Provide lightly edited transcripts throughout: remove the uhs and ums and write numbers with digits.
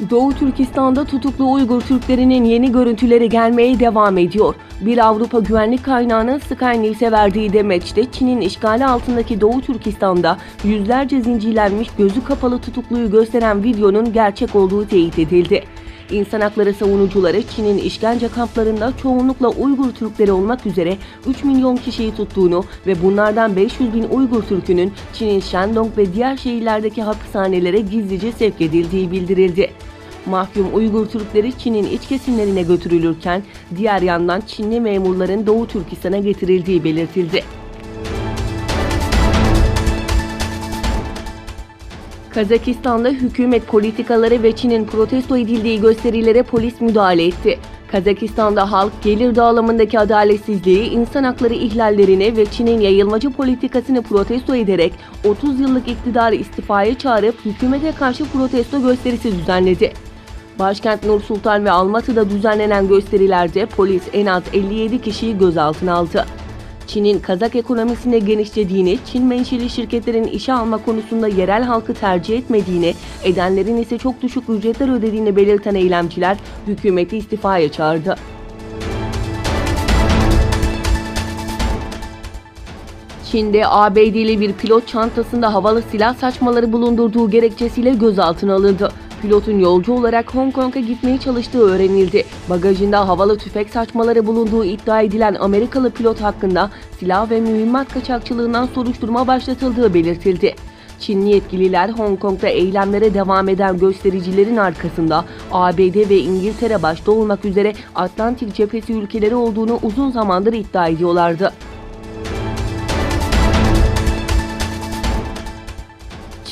Doğu Türkistan'da tutuklu Uygur Türklerinin yeni görüntüleri gelmeye devam ediyor. Bir Avrupa güvenlik kaynağının Sky News'e verdiği demeçte Çin'in işgali altındaki Doğu Türkistan'da yüzlerce zincirlenmiş gözü kapalı tutukluyu gösteren videonun gerçek olduğu teyit edildi. İnsan hakları savunucuları Çin'in işkence kamplarında çoğunlukla Uygur Türkleri olmak üzere 3 milyon kişiyi tuttuğunu ve bunlardan 500 bin Uygur Türk'ünün Çin'in Shandong ve diğer şehirlerdeki hapishanelere gizlice sevk edildiği bildirildi. Mahkum Uygur Türkleri Çin'in iç kesimlerine götürülürken diğer yandan Çinli memurların Doğu Türkistan'a getirildiği belirtildi. Kazakistan'da hükümet politikaları ve Çin'in protesto edildiği gösterilere polis müdahale etti. Kazakistan'da halk gelir dağılımındaki adaletsizliği, insan hakları ihlallerini ve Çin'in yayılmacı politikasını protesto ederek 30 yıllık iktidarı istifaya çağırıp hükümete karşı protesto gösterisi düzenledi. Başkent Nur Sultan ve Almatı'da düzenlenen gösterilerde polis en az 57 kişiyi gözaltına aldı. Çin'in Kazak ekonomisinde genişlediğini, Çin menşeli şirketlerin işe alma konusunda yerel halkı tercih etmediğini, edenlerin ise çok düşük ücretler ödediğini belirten eylemciler hükümeti istifaya çağırdı. Çin'de ABD'li bir pilot çantasında havalı silah saçmaları bulundurduğu gerekçesiyle gözaltına alındı. Pilotun yolcu olarak Hong Kong'a gitmeye çalıştığı öğrenildi. Bagajında havalı tüfek saçmaları bulunduğu iddia edilen Amerikalı pilot hakkında silah ve mühimmat kaçakçılığından soruşturma başlatıldığı belirtildi. Çinli yetkililer Hong Kong'da eylemlere devam eden göstericilerin arkasında ABD ve İngiltere başta olmak üzere Atlantik cephesi ülkeleri olduğunu uzun zamandır iddia ediyorlardı.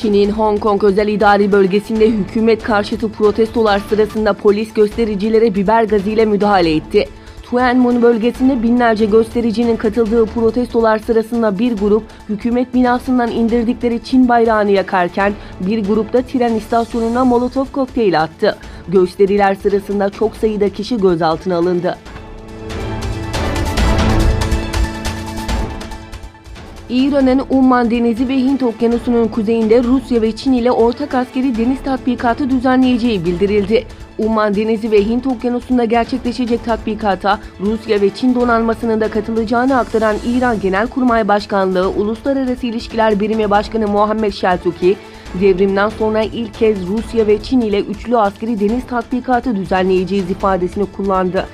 Çin'in Hong Kong özel idari bölgesinde hükümet karşıtı protestolar sırasında polis göstericilere biber gazıyla müdahale etti. Tuen Mun bölgesinde binlerce göstericinin katıldığı protestolar sırasında bir grup hükümet binasından indirdikleri Çin bayrağını yakarken bir grup da tren istasyonuna molotof kokteyli attı. Gösteriler sırasında çok sayıda kişi gözaltına alındı. İran'ın Umman Denizi ve Hint Okyanusu'nun kuzeyinde Rusya ve Çin ile ortak askeri deniz tatbikatı düzenleyeceği bildirildi. Umman Denizi ve Hint Okyanusu'nda gerçekleşecek tatbikata Rusya ve Çin donanmasının da katılacağını aktaran İran Genelkurmay Başkanlığı Uluslararası İlişkiler Birimi Başkanı Muhammed Şeltuki, devrimden sonra ilk kez Rusya ve Çin ile üçlü askeri deniz tatbikatı düzenleyeceğiz ifadesini kullandı.